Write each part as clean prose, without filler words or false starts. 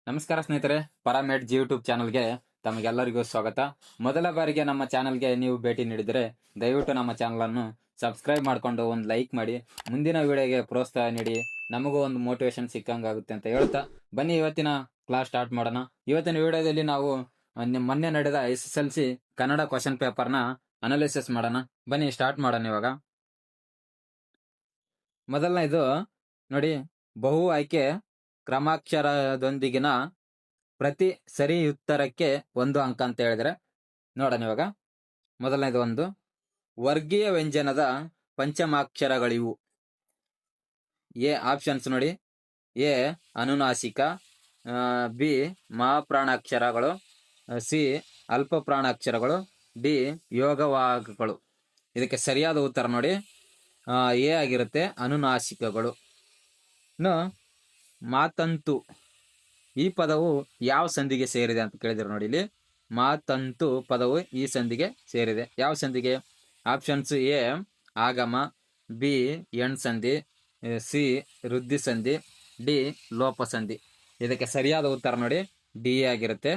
ನಮಸ್ಕಾರ ಸ್ನೇಹಿತರೆ, ಪರಾಮೇಡ್ ಯೂಟ್ಯೂಬ್ ಚಾನಲ್ಗೆ ತಮಗೆಲ್ಲರಿಗೂ ಸ್ವಾಗತ. ಮೊದಲ ಬಾರಿಗೆ ನಮ್ಮ ಚಾನಲ್ಗೆ ನೀವು ಭೇಟಿ ನೀಡಿದರೆ ದಯವಿಟ್ಟು ನಮ್ಮ ಚಾನಲನ್ನು ಸಬ್ಸ್ಕ್ರೈಬ್ ಮಾಡಿಕೊಂಡು ಒಂದು ಲೈಕ್ ಮಾಡಿ, ಮುಂದಿನ ವಿಡಿಯೋಗೆ ಪ್ರೋತ್ಸಾಹ ನೀಡಿ, ನಮಗೂ ಒಂದು ಮೋಟಿವೇಶನ್ ಸಿಕ್ಕಂಗಾಗುತ್ತೆ ಅಂತ ಹೇಳ್ತಾ ಬನ್ನಿ ಇವತ್ತಿನ ಕ್ಲಾಸ್ ಸ್ಟಾರ್ಟ್ ಮಾಡೋಣ. ಇವತ್ತಿನ ವಿಡಿಯೋದಲ್ಲಿ ನಾವು ಮೊನ್ನೆ ನಡೆದ SSLC ಕನ್ನಡ ಕ್ವಶನ್ ಪೇಪರ್ನ ಅನಾಲಿಸಿಸ್ ಮಾಡೋಣ. ಬನ್ನಿ ಸ್ಟಾರ್ಟ್ ಮಾಡೋಣ. ಇವಾಗ ಮೊದಲನೇದು ನೋಡಿ, ಬಹು ಆಯ್ಕೆ ಕ್ರಮಾಕ್ಷರದೊಂದಿಗಿನ ಪ್ರತಿ ಸರಿ ಉತ್ತರಕ್ಕೆ 1 ಅಂಕ ಅಂತ ಹೇಳಿದ್ರೆ ನೋಡೋಣ. ಇವಾಗ ಮೊದಲನೇದು ಒಂದು ವರ್ಗೀಯ ವ್ಯಂಜನದ ಪಂಚಮಾಕ್ಷರಗಳಿವು. ಎ ಆಪ್ಷನ್ಸ್ ನೋಡಿ, ಎ ಅನುನಾಸಿಕ, ಬಿ ಮಹಾಪ್ರಾಣಾಕ್ಷರಗಳು, ಸಿ ಅಲ್ಪ ಪ್ರಾಣಾಕ್ಷರಗಳು, ಡಿ ಯೋಗವಾಹಕಗಳು. ಇದಕ್ಕೆ ಸರಿಯಾದ ಉತ್ತರ ನೋಡಿ ಎ ಆಗಿರುತ್ತೆ, ಅನುನಾಸಿಕಗಳು. ಇನ್ನು ಮಾತಂತು ಈ ಪದವು ಯಾವ ಸಂಧಿಗೆ ಸೇರಿದೆ ಅಂತ ಕೇಳಿದ್ರೆ ನೋಡಿ, ಇಲ್ಲಿ ಮಾತಂತು ಪದವು ಈ ಸಂಧಿಗೆ ಸೇರಿದೆ. ಯಾವ ಸಂಧಿಗೆ? ಆಪ್ಷನ್ಸ್ ಎ ಆಗಮ, ಬಿ ಎಣ್ ಸಂಧಿ, ಸಿ ವೃದ್ಧಿ ಸಂಧಿ, ಡಿ ಲೋಪ ಸಂಧಿ. ಇದಕ್ಕೆ ಸರಿಯಾದ ಉತ್ತರ ನೋಡಿ ಡಿ ಆಗಿರುತ್ತೆ,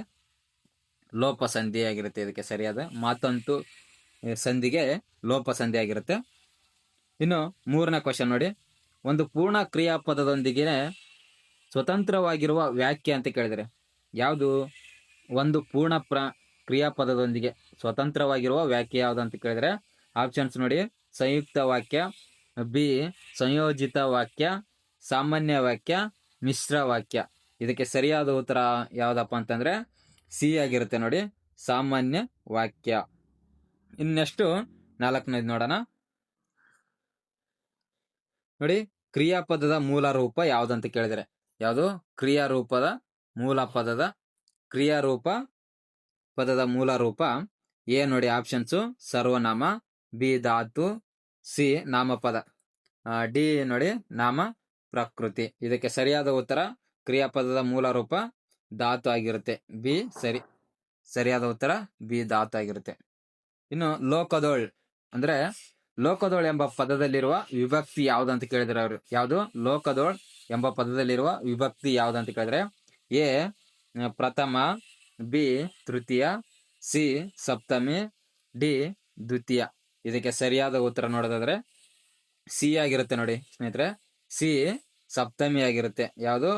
ಲೋಪ ಸಂಧಿ ಆಗಿರುತ್ತೆ. ಇದಕ್ಕೆ ಸರಿಯಾದ ಮಾತಂತು ಸಂಧಿಗೆ ಲೋಪ ಸಂಧಿ ಆಗಿರುತ್ತೆ. ಇನ್ನು ಮೂರನೇ ಕ್ವಶನ್ ನೋಡಿ, ಒಂದು ಪೂರ್ಣ ಕ್ರಿಯಾಪದದೊಂದಿಗೆ ಸ್ವತಂತ್ರವಾಗಿರುವ ವ್ಯಾಖ್ಯೆ ಅಂತ ಕೇಳಿದರೆ ಯಾವುದು? ಒಂದು ಪೂರ್ಣ ಕ್ರಿಯಾಪದದೊಂದಿಗೆ ಸ್ವತಂತ್ರವಾಗಿರುವ ವ್ಯಾಖ್ಯೆ ಯಾವುದು ಅಂತ ಕೇಳಿದರೆ ಆಪ್ಷನ್ಸ್ ನೋಡಿ, ಸಂಯುಕ್ತ ವಾಕ್ಯ, ಬಿ ಸಂಯೋಜಿತ ವಾಕ್ಯ, ಸಾಮಾನ್ಯ ವಾಕ್ಯ, ಮಿಶ್ರ ವಾಕ್ಯ. ಇದಕ್ಕೆ ಸರಿಯಾದ ಉತ್ತರ ಯಾವುದಪ್ಪ ಅಂತಂದ್ರೆ ಸಿ ಆಗಿರುತ್ತೆ ನೋಡಿ, ಸಾಮಾನ್ಯ ವಾಕ್ಯ. ಇನ್ನೆಷ್ಟು ನಾಲ್ಕನೇದು ನೋಡೋಣ ನೋಡಿ, ಕ್ರಿಯಾಪದದ ಮೂಲ ರೂಪ ಯಾವುದಂತ ಕೇಳಿದರೆ ಯಾವುದು? ಕ್ರಿಯಾರೂಪದ ಮೂಲ ಪದದ ಮೂಲ ರೂಪ ಎ ನೋಡಿ, ಆಪ್ಷನ್ಸು ಸರ್ವನಾಮ, ಬಿ ಧಾತು, ಸಿ ನಾಮಪದ, ಡಿ ನೋಡಿ ನಾಮ ಪ್ರಕೃತಿ. ಇದಕ್ಕೆ ಸರಿಯಾದ ಉತ್ತರ ಕ್ರಿಯಾಪದದ ಮೂಲ ರೂಪ ಧಾತು ಆಗಿರುತ್ತೆ, ಬಿ ಸರಿಯಾದ ಉತ್ತರ ಬಿ ಧಾತು ಆಗಿರುತ್ತೆ. ಇನ್ನು ಲೋಕದೋಳ್ ಅಂದ್ರೆ ಲೋಕದೋಳ್ ಎಂಬ ಪದದಲ್ಲಿರುವ ವಿಭಕ್ತಿ ಯಾವ್ದಂತ ಕೇಳಿದ್ರೆ ಅವರು ಯಾವುದು? ಲೋಕದೋಳ್ ಎಂಬ ಪದದಲ್ಲಿರುವ ವಿಭಕ್ತಿ ಯಾವ್ದಂತ ಕೇಳಿದ್ರೆ ಎ ಪ್ರಥಮ, ಬಿ ತೃತೀಯ, ಸಿ ಸಪ್ತಮಿ, ಡಿ ದ್ವಿತೀಯ. ಇದಕ್ಕೆ ಸರಿಯಾದ ಉತ್ತರ ನೋಡೋದಾದ್ರೆ ಸಿ ಆಗಿರುತ್ತೆ ನೋಡಿ ಸ್ನೇಹಿತರೆ, ಸಿ ಸಪ್ತಮಿ ಆಗಿರುತ್ತೆ. ಯಾವುದು?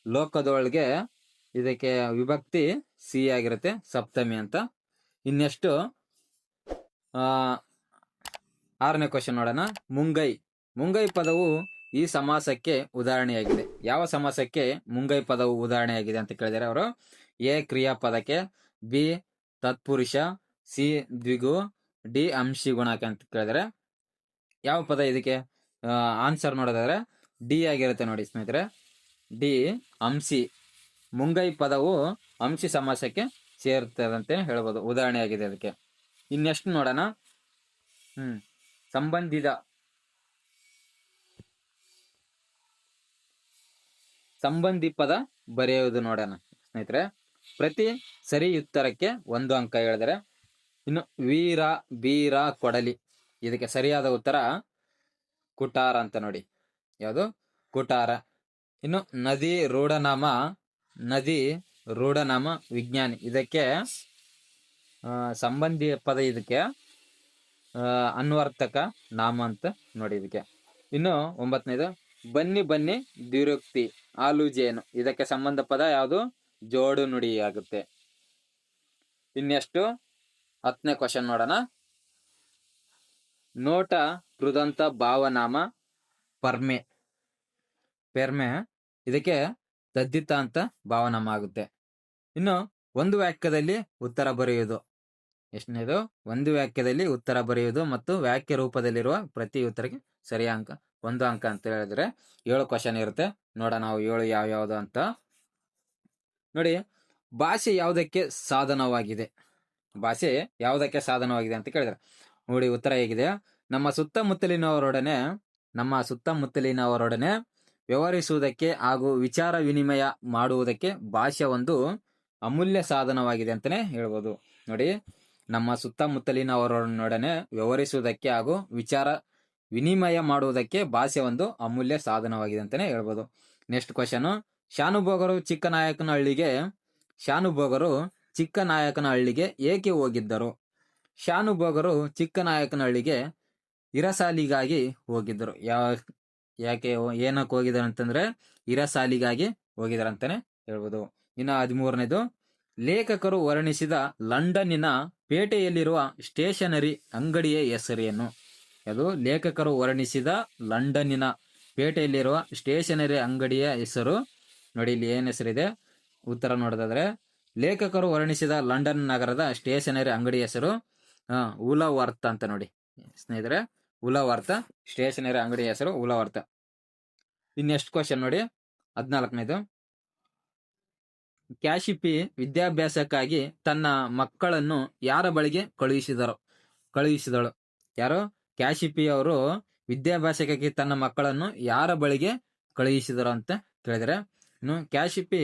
ಲೋಕದೋಳ್ಗೆ ಇದಕ್ಕೆ ವಿಭಕ್ತಿ ಸಿ ಆಗಿರುತ್ತೆ, ಸಪ್ತಮಿ ಅಂತ. ಇನ್ನೆಷ್ಟು ಆರನೇ ಕ್ವಶನ್ ನೋಡೋಣ. ಮುಂಗೈ ಪದವು ಈ ಸಮಾಸಕ್ಕೆ ಉದಾಹರಣೆಯಾಗಿದೆ. ಯಾವ ಸಮಾಸಕ್ಕೆ ಮುಂಗೈ ಪದವು ಉದಾಹರಣೆಯಾಗಿದೆ ಅಂತ ಕೇಳಿದರೆ ಅವರು A ಕ್ರಿಯಾಪದಕ್ಕೆ, B Tatpurusha, C ದ್ವಿಗು, D ಅಂಶಿ ಗುಣಕ ಅಂತ ಕೇಳಿದರೆ ಯಾವ ಪದ ಇದಕ್ಕೆ? ಆನ್ಸರ್ ನೋಡೋದಾದ್ರೆ ಡಿ ಆಗಿರುತ್ತೆ ನೋಡಿ ಸ್ನೇಹಿತರೆ, ಡಿ ಅಂಶಿ. ಮುಂಗೈ ಪದವು ಅಂಶಿ ಸಮಾಸಕ್ಕೆ ಸೇರ್ತದಂತೆ ಹೇಳ್ಬೋದು, ಉದಾಹರಣೆಯಾಗಿದೆ ಅದಕ್ಕೆ. ಇನ್ನೆಷ್ಟು ನೋಡೋಣ. ಸಂಬಂಧಿ ಪದ ಬರೆಯುವುದು ನೋಡೋಣ ಸ್ನೇಹಿತರೆ. ಪ್ರತಿ ಸರಿ ಉತ್ತರಕ್ಕೆ 1 ಅಂಕ ಹೇಳಿದರೆ. ಇನ್ನು ವೀರ, ಬೀರ, ಕೊಡಲಿ. ಇದಕ್ಕೆ ಸರಿಯಾದ ಉತ್ತರ ಕುಟಾರ ಅಂತ ನೋಡಿ, ಯಾವುದು? ಕುಟಾರ. ಇನ್ನು ನದಿ ರೂಢನಾಮ ವಿಜ್ಞಾನಿ. ಇದಕ್ಕೆ ಸಂಬಂಧಿ ಪದ, ಇದಕ್ಕೆ ಅನ್ವರ್ಥಕ ನಾಮ ಅಂತ ನೋಡಿ ಇದಕ್ಕೆ. ಇನ್ನು 9ನೇದು ಬನ್ನಿ ದ್ವಿರುಕ್ತಿ, ಆಲೂಜೇನು. ಇದಕ್ಕೆ ಸಂಬಂಧ ಪದ ಯಾವುದು? ಜೋಡು ನುಡಿ ಆಗುತ್ತೆ. ಇನ್ನೆಷ್ಟು 10ನೇ ಕ್ವಶನ್ ನೋಡೋಣ. ನೋಟ ಕೃದಂತ ಭಾವನಾಮ ಪೆರ್ಮೆ. ಇದಕ್ಕೆ ತದ್ದಿತ ಅಂತ ಭಾವನಾಮ ಆಗುತ್ತೆ. ಇನ್ನು ಒಂದು ವಾಕ್ಯದಲ್ಲಿ ಉತ್ತರ ಬರೆಯುವುದು. ಎಷ್ಟನೇದು? ಒಂದು ವಾಕ್ಯದಲ್ಲಿ ಉತ್ತರ ಬರೆಯುವುದು ಮತ್ತು ವಾಕ್ಯ ರೂಪದಲ್ಲಿರುವ ಪ್ರತಿ ಉತ್ತರಕ್ಕೆ ಸರಿಯಾದ ಅಂಕ 1 ಅಂಕ ಅಂತ ಹೇಳಿದ್ರೆ 7 ಕ್ವಶನ್ ಇರುತ್ತೆ. ನೋಡೋಣ ನಾವು 7 ಯಾವ್ಯಾವುದು ಅಂತ ನೋಡಿ. ಭಾಷೆ ಯಾವುದಕ್ಕೆ ಸಾಧನವಾಗಿದೆ? ಭಾಷೆ ಯಾವುದಕ್ಕೆ ಸಾಧನವಾಗಿದೆ ಅಂತ ಕೇಳಿದ್ರೆ ನೋಡಿ ಉತ್ತರ ಹೇಗಿದೆ. ನಮ್ಮ ಸುತ್ತಮುತ್ತಲಿನವರೊಡನೆ ವ್ಯವಹರಿಸುವುದಕ್ಕೆ ಹಾಗೂ ವಿಚಾರ ವಿನಿಮಯ ಮಾಡುವುದಕ್ಕೆ ಭಾಷೆ ಒಂದು ಅಮೂಲ್ಯ ಸಾಧನವಾಗಿದೆ ಅಂತಾನೆ ಹೇಳ್ಬೋದು. ನೋಡಿ, ನಮ್ಮ ಸುತ್ತಮುತ್ತಲಿನವರೊಡನೆ ವ್ಯವಹರಿಸುವುದಕ್ಕೆ ಹಾಗೂ ವಿಚಾರ ವಿನಿಮಯ ಮಾಡುವುದಕ್ಕೆ ಭಾಷೆ ಒಂದು ಅಮೂಲ್ಯ ಸಾಧನವಾಗಿದೆ ಅಂತಾನೆ ಹೇಳ್ಬೋದು. ನೆಕ್ಸ್ಟ್ ಕ್ವಶನ್, ಶಾನುಭೋಗರು ಚಿಕ್ಕನಾಯಕನಹಳ್ಳಿಗೆ ಏಕೆ ಹೋಗಿದ್ದರು? ಶಾನುಭೋಗರು ಚಿಕ್ಕನಾಯಕನಹಳ್ಳಿಗೆ ಇರಸಾಲಿಗಾಗಿ ಹೋಗಿದ್ದರು. ಯಾಕೆ ಏನಕ್ಕೆ ಹೋಗಿದ್ದಾರೆ ಅಂತಂದ್ರೆ ಇರಸಾಲಿಗಾಗಿ ಹೋಗಿದ್ದಾರೆ ಅಂತಾನೆ ಹೇಳ್ಬೋದು. ಇನ್ನು 13ನೇದು, ಲೇಖಕರು ವರ್ಣಿಸಿದ ಲಂಡನ್ನಿನ ಪೇಟೆಯಲ್ಲಿರುವ ಸ್ಟೇಷನರಿ ಅಂಗಡಿಯ ಹೆಸರೇನು? ಅದು ಲೇಖಕರು ವರ್ಣಿಸಿದ ಲಂಡನ್ನಿನ ಪೇಟೆಯಲ್ಲಿರುವ ಸ್ಟೇಷನರಿ ಅಂಗಡಿಯ ಹೆಸರು ನೋಡಿ. ಇಲ್ಲಿ ಏನ್ ಹೆಸರಿದೆ ಉತ್ತರ ನೋಡೋದಾದ್ರೆ, ಲೇಖಕರು ವರ್ಣಿಸಿದ ಲಂಡನ್ ನಗರದ ಸ್ಟೇಷನರಿ ಅಂಗಡಿಯ ಹೆಸರು ಉಲವರ್ತ್ ಅಂತ ನೋಡಿ ಸ್ನೇಹಿತರೆ. ಉಲವರ್ತ್ ಸ್ಟೇಷನರಿ ಅಂಗಡಿಯ ಹೆಸರು ಉಲವರ್ತ್. ಇನ್ ನೆಕ್ಸ್ಟ್ ಕ್ವಶನ್ ನೋಡಿ 14ನೇದು, ಕ್ಯಾಶಿಪಿ ವಿದ್ಯಾಭ್ಯಾಸಕ್ಕಾಗಿ ತನ್ನ ಮಕ್ಕಳನ್ನು ಯಾರ ಬಳಿಗೆ ಕಳುಹಿಸಿದಳು? ಯಾರು? ಕ್ಯಾಶಿಪಿ ಅವರು ವಿದ್ಯಾಭ್ಯಾಸಕ್ಕಾಗಿ ತನ್ನ ಮಕ್ಕಳನ್ನು ಯಾರ ಬಳಿಗೆ ಕಳುಹಿಸಿದರು ಅಂತ ಕೇಳಿದರೆ, ಇನ್ನು ಕ್ಯಾಶಿಪಿ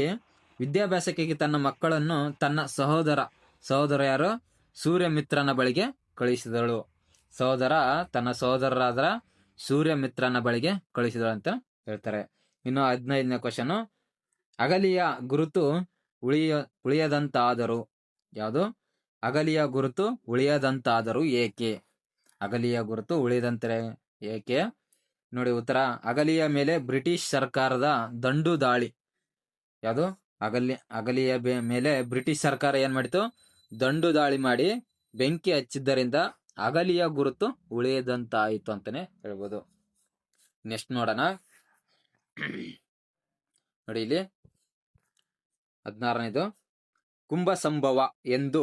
ವಿದ್ಯಾಭ್ಯಾಸಕ್ಕಾಗಿ ತನ್ನ ಮಕ್ಕಳನ್ನು ತನ್ನ ಸಹೋದರ ಯಾರು? ಸೂರ್ಯಮಿತ್ರನ ಬಳಿಗೆ ಕಳುಹಿಸಿದಳು. ತನ್ನ ಸಹೋದರರಾದ ಸೂರ್ಯಮಿತ್ರನ ಬಳಿಗೆ ಕಳುಹಿಸಿದಳು ಅಂತ ಹೇಳ್ತಾರೆ. ಇನ್ನು 15ನೇ ಕ್ವಶನ್, ಅಗಲಿಯ ಗುರುತು ಉಳಿಯದಂತಾದರು ಯಾವುದು? ಅಗಲಿಯ ಗುರುತು ಉಳಿಯದಂತಾದರು ಏಕೆ? ಅಗಲಿಯ ಗುರುತು ಉಳಿಯದಂತೆ ಏಕೆ ನೋಡಿ ಉತ್ತರ, ಅಗಲಿಯ ಮೇಲೆ ಬ್ರಿಟಿಷ್ ಸರ್ಕಾರದ ದಂಡು ದಾಳಿ. ಯಾವುದು? ಅಗಲಿಯ ಮೇಲೆ ಬ್ರಿಟಿಷ್ ಸರ್ಕಾರ ಏನ್ ಮಾಡಿತು? ದಂಡು ದಾಳಿ ಮಾಡಿ ಬೆಂಕಿ ಹಚ್ಚಿದ್ದರಿಂದ ಅಗಲಿಯ ಗುರುತು ಉಳಿಯದಂತಾಯಿತು ಅಂತಾನೆ ಹೇಳ್ಬೋದು. ನೆಕ್ಸ್ಟ್ ನೋಡೋಣ ನೋಡಿ ಇಲ್ಲಿ 16ನೇದು, ಕುಂಭ ಸಂಭವ ಎಂದು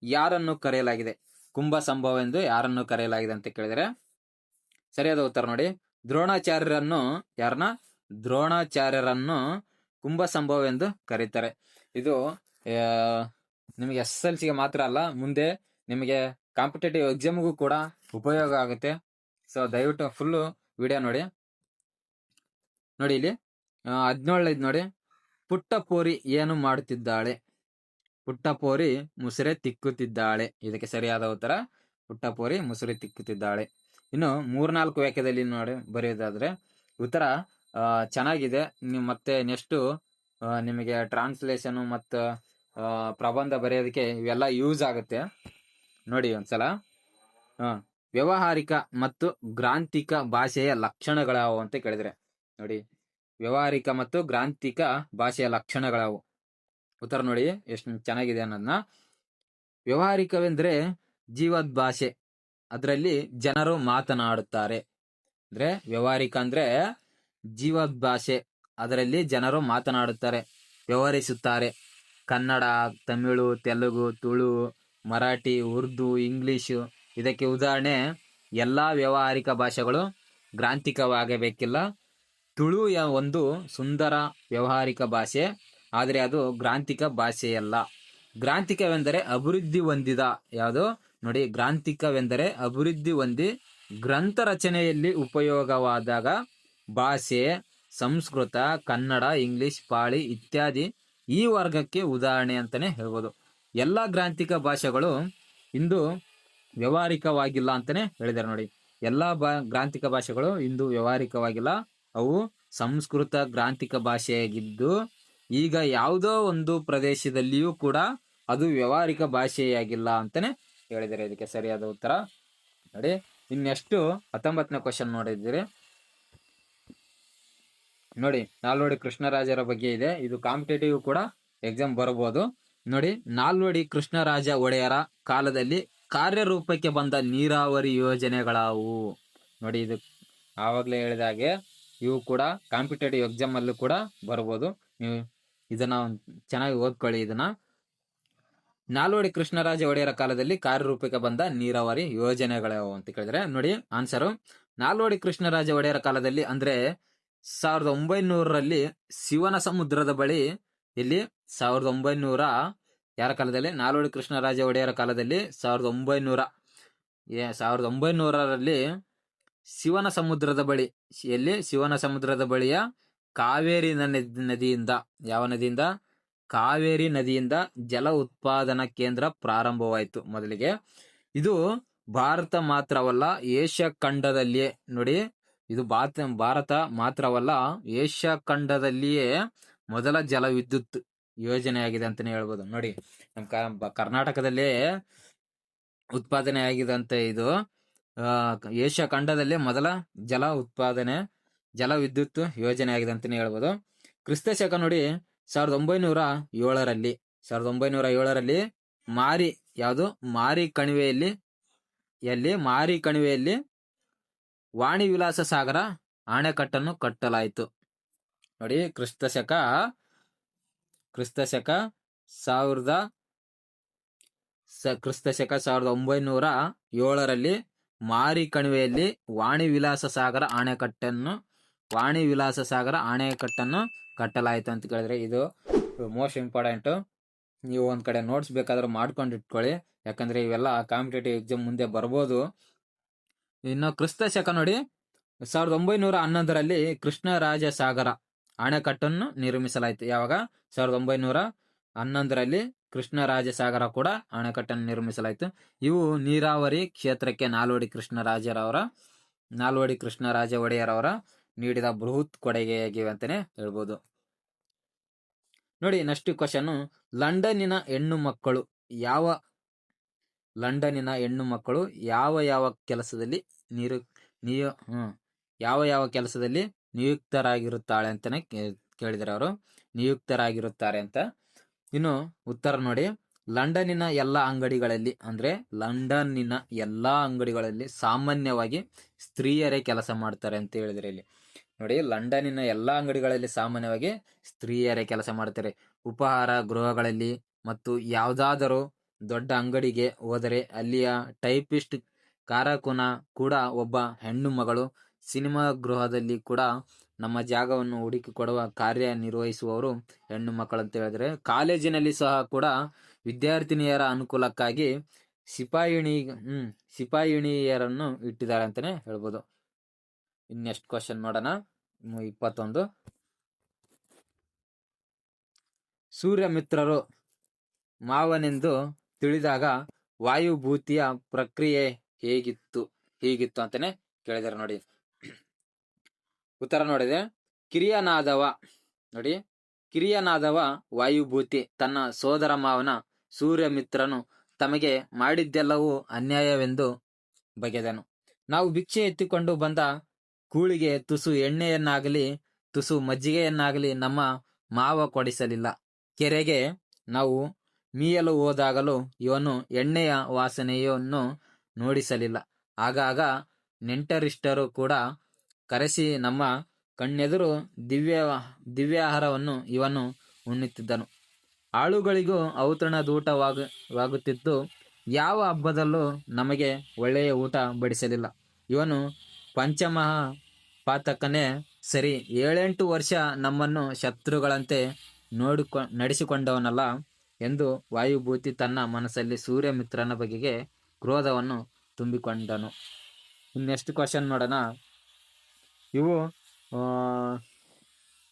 ಯಾರನ್ನು ಕರೆಯಲಾಗಿದೆ? ಕುಂಭ ಸಂಭವ ಎಂದು ಯಾರನ್ನು ಕರೆಯಲಾಗಿದೆ ಅಂತ ಕೇಳಿದರೆ ಸರಿಯಾದ ಉತ್ತರ ನೋಡಿ, ದ್ರೋಣಾಚಾರ್ಯರನ್ನು ಕುಂಭ ಸಂಭವ ಎಂದು ಕರೀತಾರೆ. ಇದು ನಿಮಗೆ SSLCಗೆ ಮಾತ್ರ ಅಲ್ಲ, ಮುಂದೆ ನಿಮಗೆ ಕಾಂಪಿಟೇಟಿವ್ ಎಕ್ಸಾಮ್ಗೂ ಕೂಡ ಉಪಯೋಗ ಆಗುತ್ತೆ. ಸೊ ದಯವಿಟ್ಟು ಫುಲ್ಲು ವಿಡಿಯೋ ನೋಡಿ. ಇಲ್ಲಿ 17 ನೋಡಿ, ಪುಟ್ಟಪೋರಿ ಏನು ಮಾಡುತ್ತಿದ್ದಾಳೆ? ಪುಟ್ಟಪೋರಿ ಮುಸುರೆ ತಿಕ್ಕುತ್ತಿದ್ದಾಳೆ. ಇದಕ್ಕೆ ಸರಿಯಾದ ಉತ್ತರ ಪುಟ್ಟಪೋರಿ ಮುಸುರೆ ತಿಕ್ಕುತ್ತಿದ್ದಾಳೆ. ಇನ್ನು 3-4 ವಾಕ್ಯದಲ್ಲಿ ನೋಡಿ ಬರೆಯೋದಾದ್ರೆ ಉತ್ತರ ಚೆನ್ನಾಗಿದೆ. ನೀವು ಮತ್ತೆ ನೆಕ್ಸ್ಟ್ ನಿಮಗೆ ಟ್ರಾನ್ಸ್ಲೇಷನ್ ಮತ್ತು ಪ್ರಬಂಧ ಬರೆಯೋದಕ್ಕೆ ಇವೆಲ್ಲ ಯೂಸ್ ಆಗುತ್ತೆ. ನೋಡಿ ಒಂದ್ಸಲ. ವ್ಯಾವಹಾರಿಕ ಮತ್ತು ಗ್ರಾಂಥಿಕ ಭಾಷೆಯ ಲಕ್ಷಣಗಳಾವು ಅಂತ ಕೇಳಿದ್ರೆ ನೋಡಿ, ವ್ಯಾವಹಾರಿಕ ಮತ್ತು ಗ್ರಾಂಥಿಕ ಭಾಷೆಯ ಲಕ್ಷಣಗಳಾವು. ಉತ್ತರ ನೋಡಿ ಎಷ್ಟು ಚೆನ್ನಾಗಿದೆ ಅನ್ನೋದನ್ನ. ವ್ಯಾವಹಾರಿಕವೆಂದ್ರೆ ಜೀವದ್ ಭಾಷೆ, ಅದರಲ್ಲಿ ಜನರು ಮಾತನಾಡುತ್ತಾರೆ. ಅಂದ್ರೆ ವ್ಯಾವಹಾರಿಕ ಅಂದ್ರೆ ಜೀವದ್ ಭಾಷೆ, ಅದರಲ್ಲಿ ಜನರು ಮಾತನಾಡುತ್ತಾರೆ, ವ್ಯವಹರಿಸುತ್ತಾರೆ. ಕನ್ನಡ, ತಮಿಳು, ತೆಲುಗು, ತುಳು, ಮರಾಠಿ, ಉರ್ದು, ಇಂಗ್ಲಿಷು. ಇದಕ್ಕೆ ಉದಾಹರಣೆ, ಎಲ್ಲಾ ವ್ಯಾವಹಾರಿಕ ಭಾಷೆಗಳು ಗ್ರಾಂಥಿಕವಾಗಬೇಕಿಲ್ಲ. ತುಳು ಒಂದು ಸುಂದರ ವ್ಯಾವಹಾರಿಕ ಭಾಷೆ, ಆದರೆ ಅದು ಗ್ರಾಂಥಿಕ ಭಾಷೆಯಲ್ಲ. ಗ್ರಾಂಥಿಕವೆಂದರೆ ಅಭಿವೃದ್ಧಿ ಹೊಂದಿದ, ಯಾವುದು ನೋಡಿ, ಗ್ರಾಂಥಿಕವೆಂದರೆ ಅಭಿವೃದ್ಧಿ ಹೊಂದಿ ಗ್ರಂಥ ರಚನೆಯಲ್ಲಿ ಉಪಯೋಗವಾದಾಗ ಭಾಷೆ. ಸಂಸ್ಕೃತ, ಕನ್ನಡ, ಇಂಗ್ಲಿಷ್, ಪಾಳಿ ಇತ್ಯಾದಿ ಈ ವರ್ಗಕ್ಕೆ ಉದಾಹರಣೆ ಅಂತಾನೆ ಹೇಳ್ಬೋದು. ಎಲ್ಲ ಗ್ರಾಂಥಿಕ ಭಾಷೆಗಳು ಇಂದು ವ್ಯಾವಹಾರಿಕವಾಗಿಲ್ಲ ಅಂತಾನೆ ಹೇಳಿದ್ದಾರೆ ನೋಡಿ. ಎಲ್ಲ ಗ್ರಾಂಥಿಕ ಭಾಷೆಗಳು ಇಂದು ವ್ಯಾವಹಾರಿಕವಾಗಿಲ್ಲ, ಅವು ಸಂಸ್ಕೃತ ಗ್ರಾಂಥಿಕ ಭಾಷೆಯಾಗಿದ್ದು ಈಗ ಯಾವುದೋ ಒಂದು ಪ್ರದೇಶದಲ್ಲಿಯೂ ಕೂಡ ಅದು ವ್ಯಾವಹಾರಿಕ ಭಾಷೆಯಾಗಿಲ್ಲ ಅಂತಾನೆ ಹೇಳಿದ್ದಾರೆ. ಇದಕ್ಕೆ ಸರಿಯಾದ ಉತ್ತರ ನೋಡಿ. ಇನ್ನೆಷ್ಟು 19ನೇ ಕ್ವಶನ್ ನೋಡಿದ್ದೀರಿ ನೋಡಿ. ನಾಲ್ವಡಿ ಕೃಷ್ಣರಾಜರ ಬಗ್ಗೆ ಇದೆ, ಇದು ಕಾಂಪಿಟೇಟಿವ್ ಕೂಡ ಎಕ್ಸಾಮ್ ಬರಬಹುದು ನೋಡಿ. ನಾಲ್ವಡಿ ಕೃಷ್ಣರಾಜ ಒಡೆಯರ ಕಾಲದಲ್ಲಿ ಕಾರ್ಯರೂಪಕ್ಕೆ ಬಂದ ನೀರಾವರಿ ಯೋಜನೆಗಳಾವು ನೋಡಿ. ಇದು ಆವಾಗಲೇ ಹೇಳಿದ ಹಾಗೆ ಇವು ಕೂಡ ಕಾಂಪಿಟೇಟಿವ್ ಎಕ್ಸಾಮ್ ಅಲ್ಲೂ ಕೂಡ ಬರಬಹುದು. ನೀವು ಇದನ್ನ ಚೆನ್ನಾಗಿ ಓದ್ಕೊಳ್ಳಿ. ಇದನ್ನ ನಾಲ್ವಡಿ ಕೃಷ್ಣರಾಜ ಒಡೆಯರ ಕಾಲದಲ್ಲಿ ಕಾರ್ಯರೂಪಕ್ಕೆ ಬಂದ ನೀರಾವರಿ ಯೋಜನೆಗಳಾವು ಅಂತ ಕೇಳಿದ್ರೆ ನೋಡಿ ಆನ್ಸರು, ನಾಲ್ವಡಿ ಕೃಷ್ಣರಾಜ ಒಡೆಯರ ಕಾಲದಲ್ಲಿ ಅಂದ್ರೆ 1900ರಲ್ಲಿ ಶಿವನ ಸಮುದ್ರದ ಬಳಿ, ಇಲ್ಲಿ 1900 ಯಾರ ಕಾಲದಲ್ಲಿ? ನಾಲ್ವಡಿ ಕೃಷ್ಣರಾಜ ಒಡೆಯರ ಕಾಲದಲ್ಲಿ 1900ರಲ್ಲಿ ಶಿವನ ಸಮುದ್ರದ ಬಳಿ, ಎಲ್ಲಿ? ಶಿವನ ಸಮುದ್ರದ ಬಳಿಯ ಕಾವೇರಿ ನದಿಯಿಂದ, ಯಾವ ನದಿಯಿಂದ? ಕಾವೇರಿ ನದಿಯಿಂದ ಜಲ ಉತ್ಪಾದನಾ ಕೇಂದ್ರ ಪ್ರಾರಂಭವಾಯಿತು ಮೊದಲಿಗೆ. ಇದು ಭಾರತ ಮಾತ್ರವಲ್ಲ, ಏಷ್ಯಾ ಖಂಡದಲ್ಲಿಯೇ ನೋಡಿ, ಇದು ಭಾರತ ಮಾತ್ರವಲ್ಲ, ಏಷ್ಯಾ ಖಂಡದಲ್ಲಿಯೇ ಮೊದಲ ಜಲ ವಿದ್ಯುತ್ ಯೋಜನೆಯಾಗಿದೆ ಅಂತಾನೆ ಹೇಳ್ಬೋದು. ನೋಡಿ ನಮ್ಮ ಕರ್ನಾಟಕದಲ್ಲೇ ಉತ್ಪಾದನೆ ಆಗಿದಂತೆ ಇದು ಏಷ್ಯಾ ಖಂಡದಲ್ಲಿ ಮೊದಲ ಜಲ ವಿದ್ಯುತ್ ಯೋಜನೆ ಆಗಿದೆ ಅಂತಾನೆ ಹೇಳ್ಬೋದು. ಕ್ರಿಸ್ತ ಶಕ ನೋಡಿ 1907ರಲ್ಲಿ ಮಾರಿ ಕಣಿವೆಯಲ್ಲಿ ವಾಣಿ ವಿಲಾಸ ಸಾಗರ ಅಣೆಕಟ್ಟನ್ನು ಕಟ್ಟಲಾಯಿತು. ನೋಡಿ ಕ್ರಿಸ್ತ ಶಕ 1907ರಲ್ಲಿ ಮಾರಿ ಕಣಿವೆಯಲ್ಲಿ ವಾಣಿ ವಿಲಾಸ ಸಾಗರ ಅಣೆಕಟ್ಟನ್ನು ಕಟ್ಟಲಾಯಿತು ಅಂತ ಕೇಳಿದ್ರೆ ಇದು ಮೋಸ್ಟ್ ಇಂಪಾರ್ಟೆಂಟ್. ನೀವು ಒಂದ್ ಕಡೆ ನೋಟ್ಸ್ ಬೇಕಾದ್ರೆ ಮಾಡ್ಕೊಂಡು ಇಟ್ಕೊಳ್ಳಿ, ಯಾಕಂದ್ರೆ ಇವೆಲ್ಲ ಕಾಂಪಿಟೇಟಿವ್ ಎಕ್ಸಾಮ್ ಮುಂದೆ ಬರ್ಬೋದು. ಇನ್ನು ಕ್ರಿಸ್ತ ಶಕ ನೋಡಿ 1911ರಲ್ಲಿ ಕೃಷ್ಣರಾಜ ಸಾಗರ ಅಣೆಕಟ್ಟನ್ನು ನಿರ್ಮಿಸಲಾಯಿತು. ಯಾವಾಗ? 1911ರಲ್ಲಿ ಕೃಷ್ಣರಾಜ ಸಾಗರ ಕೂಡ ಅಣೆಕಟ್ಟನ್ನು ನಿರ್ಮಿಸಲಾಯಿತು. ಇವು ನೀರಾವರಿ ಕ್ಷೇತ್ರಕ್ಕೆ ನಾಲ್ವಡಿ ಕೃಷ್ಣರಾಜ ಒಡೆಯರವರ ನೀಡಿದ ಬೃಹತ್ ಕೊಡುಗೆಯಾಗಿವೆ ಅಂತಾನೆ ಹೇಳ್ಬೋದು. ನೋಡಿ ನೆಕ್ಸ್ಟ್ ಕ್ವಶನ್, ಲಂಡನ್ನಿನ ಹೆಣ್ಣು ಮಕ್ಕಳು ಯಾವ ಕೆಲಸದಲ್ಲಿ ನಿಯುಕ್ತರಾಗಿರುತ್ತಾರೆ ಅಂತಾನೆ ಕೇಳಿದರೆ ಅವರು ನಿಯುಕ್ತರಾಗಿರುತ್ತಾರೆ ಅಂತ. ಇನ್ನು ಉತ್ತರ ನೋಡಿ, ಲಂಡನ್ನಿನ ಎಲ್ಲಾ ಅಂಗಡಿಗಳಲ್ಲಿ ಸಾಮಾನ್ಯವಾಗಿ ಸ್ತ್ರೀಯರೇ ಕೆಲಸ ಮಾಡ್ತಾರೆ ಅಂತ ಹೇಳಿದ್ರೆ ಇಲ್ಲಿ ನೋಡಿ, ಲಂಡನ್ನಿನ ಎಲ್ಲಾ ಅಂಗಡಿಗಳಲ್ಲಿ ಸಾಮಾನ್ಯವಾಗಿ ಸ್ತ್ರೀಯರೇ ಕೆಲಸ ಮಾಡ್ತಾರೆ. ಉಪಹಾರ ಗೃಹಗಳಲ್ಲಿ ಮತ್ತು ಯಾವುದಾದರೂ ದೊಡ್ಡ ಅಂಗಡಿಗೆ ಹೋದರೆ ಅಲ್ಲಿಯ ಟೈಪಿಸ್ಟ್ ಕಾರಕುನ ಕೂಡ ಒಬ್ಬ ಹೆಣ್ಣು ಮಗಳು. ಸಿನಿಮಾ ಗೃಹದಲ್ಲಿ ಕೂಡ ನಮ್ಮ ಜಾಗವನ್ನು ಹುಡುಕಿಕೊಡುವ ಕಾರ್ಯ ನಿರ್ವಹಿಸುವವರು ಹೆಣ್ಣು ಮಕ್ಕಳು ಅಂತ ಹೇಳಿದ್ರೆ, ಕಾಲೇಜಿನಲ್ಲಿ ಸಹ ಕೂಡ ವಿದ್ಯಾರ್ಥಿನಿಯರ ಅನುಕೂಲಕ್ಕಾಗಿ ಸಿಪಾಯಿಣಿಯರನ್ನು ಇಟ್ಟಿದ್ದಾರೆ ಅಂತಾನೆ ಹೇಳ್ಬೋದು. ನೆಕ್ಸ್ಟ್ ಕ್ವಶನ್ ನೋಡೋಣ. 21, ಸೂರ್ಯಮಿತ್ರರು ಮಾವನೆಂದು ತಿಳಿದಾಗ ವಾಯುಭೂತಿಯ ಪ್ರಕ್ರಿಯೆ ಹೀಗಿತ್ತು ಅಂತಾನೆ ಕೇಳಿದಾರೆ. ನೋಡಿ ಉತ್ತರ ನೋಡಿದೆ, ಕಿರಿಯನಾದವ ವಾಯುಭೂತಿ ತನ್ನ ಸೋದರ ಮಾವನ ಸೂರ್ಯಮಿತ್ರನು ತಮಗೆ ಮಾಡಿದ್ದೆಲ್ಲವೂ ಅನ್ಯಾಯವೆಂದು ಬಗೆದನು. ನಾವು ಭಿಕ್ಷೆ ಎತ್ತಿಕೊಂಡು ಬಂದ ಕೂಳಿಗೆ ತುಸು ಎಣ್ಣೆಯನ್ನಾಗಲಿ ತುಸು ಮಜ್ಜಿಗೆಯನ್ನಾಗಲಿ ನಮ್ಮ ಮಾವ ಕೊಡಿಸಲಿಲ್ಲ. ಕೆರೆಗೆ ನಾವು ಮೀಯಲು ಹೋದಾಗಲೂ ಇವನು ಎಣ್ಣೆಯ ವಾಸನೆಯನ್ನು ನೋಡಿಸಲಿಲ್ಲ. ಆಗಾಗ ನೆಂಟರಿಷ್ಟರು ಕೂಡ ಕರೆಸಿ ನಮ್ಮ ಕಣ್ಣೆದುರು ದಿವ್ಯಾಹಾರವನ್ನು ಇವನು ಉಣ್ಣುತ್ತಿದ್ದನು. ಆಳುಗಳಿಗೂ ಔತಣದೂಟವಾಗುತ್ತಿದ್ದು ಯಾವ ಹಬ್ಬದಲ್ಲೂ ನಮಗೆ ಒಳ್ಳೆಯ ಊಟ ಬಡಿಸಲಿಲ್ಲ. ಇವನು ಪಂಚಮಹಾಪಾತಕನೇ ಸರಿ, 7-8 ವರ್ಷ ನಮ್ಮನ್ನು ಶತ್ರುಗಳಂತೆ ನಡೆಸಿಕೊಂಡವನಲ್ಲ ಎಂದು ವಾಯುಭೂತಿ ತನ್ನ ಮನಸ್ಸಲ್ಲಿ ಸೂರ್ಯಮಿತ್ರನ ಬಗೆಗೆ ಕ್ರೋಧವನ್ನು ತುಂಬಿಕೊಂಡನು. ನೆಕ್ಸ್ಟ್ ಕ್ವಶನ್ ನೋಡೋಣ.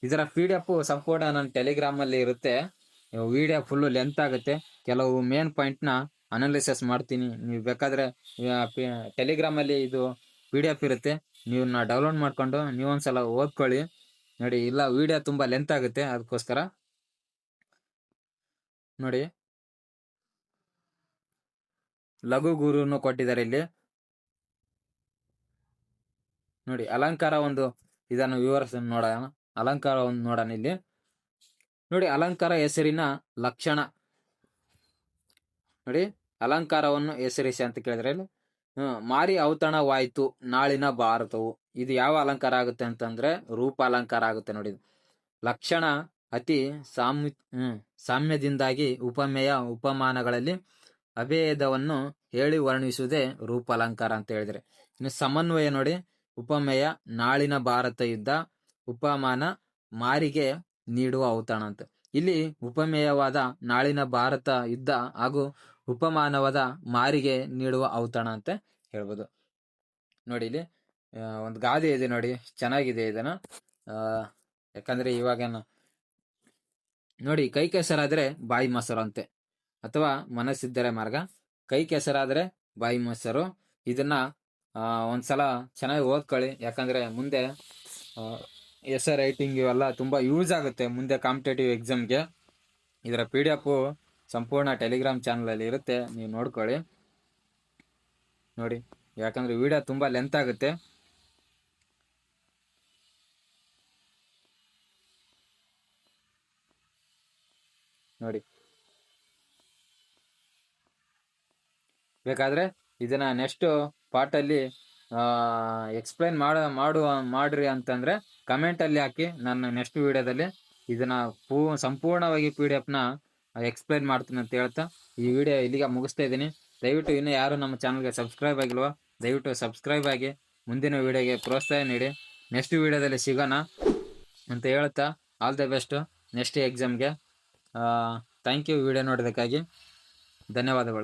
ಇದರ PDF ಸಂಪೂರ್ಣ ನನ್ನ ಟೆಲಿಗ್ರಾಮಲ್ಲಿ ಇರುತ್ತೆ. ವಿಡಿಯೋ ಫುಲ್ಲು ಲೆಂತ್ ಆಗುತ್ತೆ. ಕೆಲವು ಮೇನ್ ಪಾಯಿಂಟ್ನ ಅನಾಲಿಸಿಸ್ ಮಾಡ್ತೀನಿ. ನೀವು ಬೇಕಾದರೆ ಟೆಲಿಗ್ರಾಮಲ್ಲಿ ಇದು PDF ಇರುತ್ತೆ, ನೀವು ಡೌನ್ಲೋಡ್ ಮಾಡ್ಕೊಂಡು ನೀವೊಂದ್ಸಲ ಓದ್ಕೊಳ್ಳಿ. ನೋಡಿ, ಇಲ್ಲ ವಿಡಿಯೋ ತುಂಬ ಲೆಂತ್ ಆಗುತ್ತೆ, ಅದಕ್ಕೋಸ್ಕರ ನೋಡಿ. ಲಘು ಗುರುನು ಕೊಟ್ಟಿದ್ದಾರೆ ಇಲ್ಲಿ ನೋಡಿ. ಅಲಂಕಾರ ಇದನ್ನು ವಿವರಿಸಿ ನೋಡೋಣ. ಅಲಂಕಾರ ನೋಡೋಣ ಇಲ್ಲಿ ನೋಡಿ. ಅಲಂಕಾರ ಹೆಸರಿನ ಲಕ್ಷಣ ನೋಡಿ. ಅಲಂಕಾರವನ್ನು ಹೆಸರಿಸಿ ಅಂತ ಕೇಳಿದ್ರೆ ಮಾರಿ ಔತಣವಾಯಿತು ನಾಳಿನ ಭಾರತವು. ಇದು ಯಾವ ಅಲಂಕಾರ ಆಗುತ್ತೆ ಅಂತಂದ್ರೆ ರೂಪ ಅಲಂಕಾರ ಆಗುತ್ತೆ ನೋಡಿ. ಲಕ್ಷಣ ಅತಿ ಸಾಮ್ಯದಿಂದಾಗಿ ಉಪಮೇಯ ಉಪಮಾನಗಳಲ್ಲಿ ಅಭೇದವನ್ನು ಹೇಳಿ ವರ್ಣಿಸುವುದೇ ರೂಪ ಅಲಂಕಾರ ಅಂತ ಹೇಳಿದ್ರೆ. ಇನ್ನು ಸಮನ್ವಯ ನೋಡಿ. ಉಪಮೇಯ ನಾಳಿನ ಭಾರತ ಯುದ್ಧ, ಉಪಮಾನ ಮಾರಿಗೆ ನೀಡುವ ಔತಣ ಅಂತ. ಇಲ್ಲಿ ಉಪಮೇಯವಾದ ನಾಳಿನ ಭಾರತ ಯುದ್ಧ ಹಾಗೂ ಉಪಮಾನವಾದ ಮಾರಿಗೆ ನೀಡುವ ಔತಣ ಅಂತ ಹೇಳ್ಬೋದು. ನೋಡಿ, ಇಲ್ಲಿ ಒಂದು ಗಾದೆ ಇದೆ ನೋಡಿ, ಚೆನ್ನಾಗಿದೆ ಇದನ್ನ. ಯಾಕಂದ್ರೆ ಇವಾಗ ನೋಡಿ, ಕೈ ಕೆಸರಾದ್ರೆ ಬಾಯಿ ಮೊಸರು ಅಂತೆ, ಅಥವಾ ಮನಸ್ಸಿದ್ದರೆ ಮಾರ್ಗ. ಕೈ ಕೆಸರಾದ್ರೆ ಬಾಯಿ ಮೊಸರು. ಇದನ್ನ ಒಂದ್ಸಲ ಚೆನ್ನಾಗಿ ಓದ್ಕೊಳ್ಳಿ, ಯಾಕಂದ್ರೆ ಮುಂದೆ ಎಸ್ಸೆ ರೈಟಿಂಗ್ ಇವೆಲ್ಲ ತುಂಬ ಯೂಸ್ ಆಗುತ್ತೆ ಮುಂದೆ ಕಾಂಪಿಟೇಟಿವ್ ಎಕ್ಸಾಮ್ಗೆ. ಇದರ PDF ಸಂಪೂರ್ಣ ಟೆಲಿಗ್ರಾಮ್ ಚಾನಲಲ್ಲಿ ಇರುತ್ತೆ, ನೀವು ನೋಡ್ಕೊಳ್ಳಿ ನೋಡಿ, ಯಾಕಂದರೆ ವಿಡಿಯೋ ತುಂಬ ಲೆಂತ್ ಆಗುತ್ತೆ. ನೋಡಿ, ಬೇಕಾದರೆ ಇದನ್ನು ನೆಕ್ಸ್ಟ್ ಪಾರ್ಟಲ್ಲಿ ಎಕ್ಸ್ಪ್ಲೈನ್ ಮಾಡ್ರಿ ಅಂತಂದರೆ ಕಮೆಂಟಲ್ಲಿ ಹಾಕಿ, ನಾನು ನೆಕ್ಸ್ಟ್ ವಿಡಿಯೋದಲ್ಲಿ ಇದನ್ನು ಸಂಪೂರ್ಣವಾಗಿ PDF ಎಕ್ಸ್ಪ್ಲೈನ್ ಮಾಡ್ತೀನಿ ಅಂತ ಹೇಳ್ತಾ ಈ ವಿಡಿಯೋ ಇಲ್ಲಿಗೆ ಮುಗಿಸ್ತಾ ಇದ್ದೀನಿ. ದಯವಿಟ್ಟು ಇನ್ನೂ ಯಾರು ನಮ್ಮ ಚಾನಲ್ಗೆ ಸಬ್ಸ್ಕ್ರೈಬ್ ಆಗಿಲ್ವೋ ದಯವಿಟ್ಟು ಸಬ್ಸ್ಕ್ರೈಬ್ ಆಗಿ ಮುಂದಿನ ವಿಡಿಯೋಗೆ ಪ್ರೋತ್ಸಾಹ ನೀಡಿ. ನೆಕ್ಸ್ಟ್ ವಿಡಿಯೋದಲ್ಲಿ ಸಿಗೋಣ ಅಂತ ಹೇಳ್ತಾ ಆಲ್ ದ ಬೆಸ್ಟ್ ನೆಕ್ಸ್ಟ್ ಎಕ್ಸಾಮ್ಗೆ. ಥ್ಯಾಂಕ್ ಯು ವಿಡಿಯೋ ನೋಡೋದಕ್ಕಾಗಿ, ಧನ್ಯವಾದಗಳು.